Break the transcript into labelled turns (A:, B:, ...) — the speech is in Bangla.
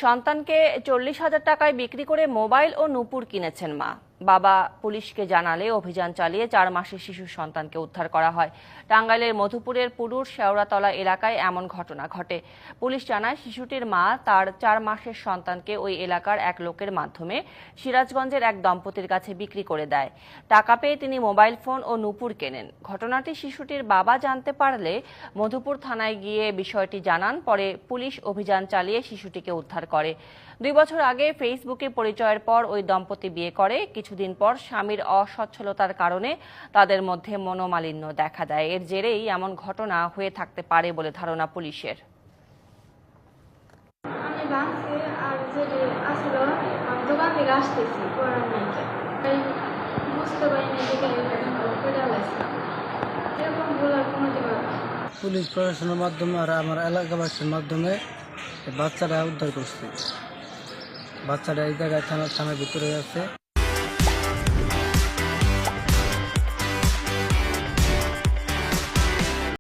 A: সন্তানকে 40,000 টাকায় বিক্রি করে মোবাইল ও নূপুর কিনেছেন মা। বাবা পুলিশকে জানালে অভিযান চালিয়ে 4 মাসের শিশু সন্তানকে উদ্ধার করা হয়। টাঙ্গাইলের মধুপুরের পুরুর শেওড়াতলা এলাকায় এমন ঘটনা ঘটে। পুলিশ জানায় শিশুটির মা তার 4 মাসের সন্তানকে ওই এলাকার এক লোকের মাধ্যমে সিরাজগঞ্জের এক দম্পতির কাছে বিক্রি করে দেয়। টাকা পেয়ে তিনি মোবাইল ফোন ও নূপুর কেনেন। ঘটনাটি শিশুটির বাবা জানতে পারলে মধুপুর থানায় গিয়ে বিষয়টি জানান। পরে পুলিশ অভিযান চালিয়ে শিশুটিকে উদ্ধার করে। 2 বছর আগে ফেসবুকে পরিচয়ের পর ওই দম্পতি বিয়ে করে। কিছুদিন পর স্বামীর অসচ্ছলতার কারণে তাদের মধ্যে মনোমালিন্য দেখা দেয়। এর জেরেই এমন ঘটনা হয়ে থাকতে পারে বলে ধারণা পুলিশের।
B: আমি ভাবছি আর যদি আসলে আমি দোকান থেকে আসতেছি করার নাই বুঝতে পারিনি যে করে লাগছিলাম এরকম বলার কোনো দিকে
C: পুলিশ প্রশাসনের মাধ্যমে আর আমার এলাকাবাসীর মাধ্যমে বাচ্চারা উদ্ধার করছে। বাচ্চারা এই জায়গায় থানার ভিতরে আছে।